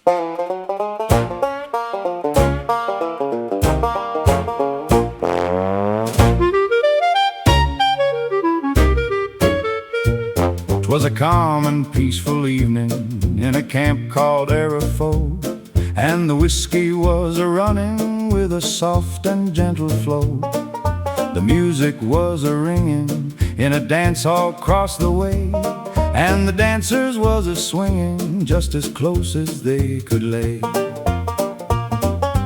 'Twas a calm and peaceful evening in a camp called Araphoe, and the whiskey was a-running with a soft and gentle flow. The music was a-ringing in a dance hall across the way, and the dancers was a-swinging just as close as they could lay.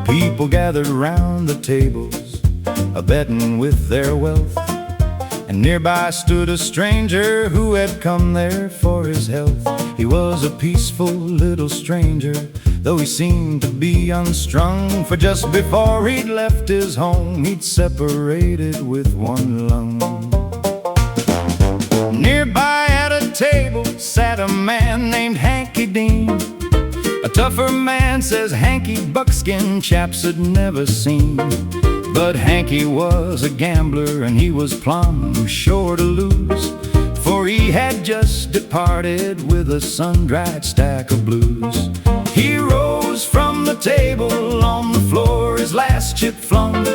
People gathered round the tables, a-betting with their wealth, and nearby stood a stranger who had come there for his health. He was a peaceful little stranger, though he seemed to be unstrung, for just before he'd left his home, he'd separated with one lung. Nearby at a table sat a man named Hankey Dean, a tougher man, says Hankey, buckskin chaps had never seen. But Hankey was a gambler, and he was plumb sure to lose, for he had just departed with a sun-dried stack of blues. He rose from the table, on the floor his last chip flung,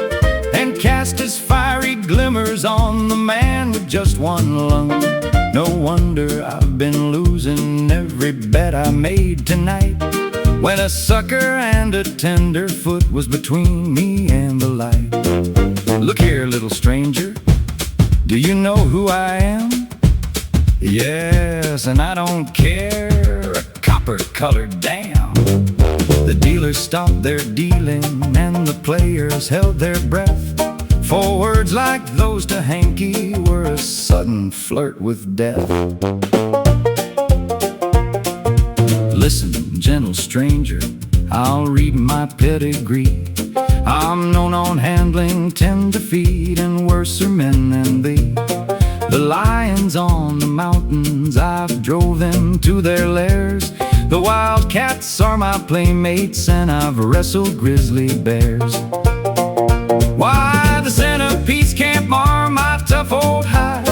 and cast his fiery glimmers on the man with just one lung. No wonder I've been losing every bet I made tonight, when a sucker and a tenderfoot was between me and the light. Look here, little stranger, do you know who I am? Yes, and I don't care a copper-colored damn. The dealers stopped their dealing, and the players held their breath, for words like those to Hankey were a sudden flirt with death. Listen, gentle stranger, I'll read my pedigree. I'm known on handling tender feet and worser men than thee. The lions on the mountains, I've drove them to their lairs. The wildcats are my playmates, and I've wrestled grizzly bears. Why, the centipedes can't mar my tough old hide,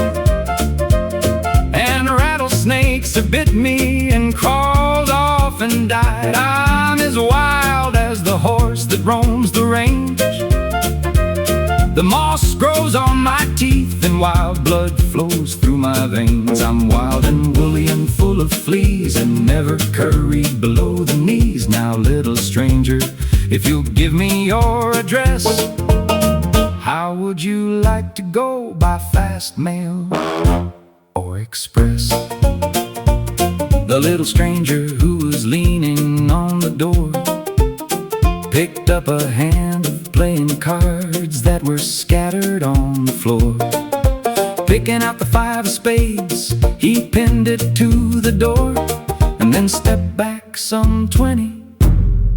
and rattlesnakes have bit me and crawled off and died. I'm as wild as the horse that roams the range. The moss grows on my teeth, and wild blood flows through my veins. I'm wild and woolly and full of fleas, and never curried below the knees. Now, little stranger, if you'll give me your address, how would you like to go by fast mail or express? The little stranger who was leaning on the door picked up a hand of playing cards that were scattered on the floor. Picking out the 5 of spades, he pinned it to the door, and then stepped back some 20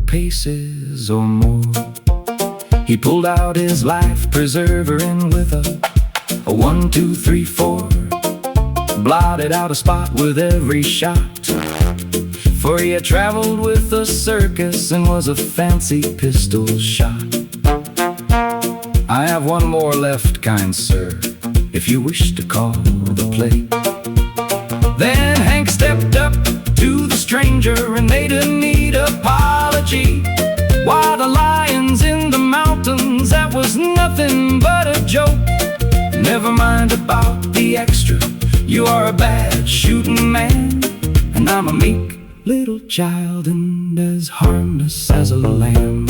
paces or more. He pulled out his life preserver, and with a 1, 2, 3, 4, blotted out a spot with every shot. For he had traveled with a circus and was a fancy pistol shot. I have one more left, kind sir, if you wish to call the play. Then Hank stepped up to the stranger and made a neat apology. Why, the lions in the mountains, that was nothing but a joke. Never mind about the extra, you are a bad shooting man, and I'm a meek little child and as harmless as a lamb.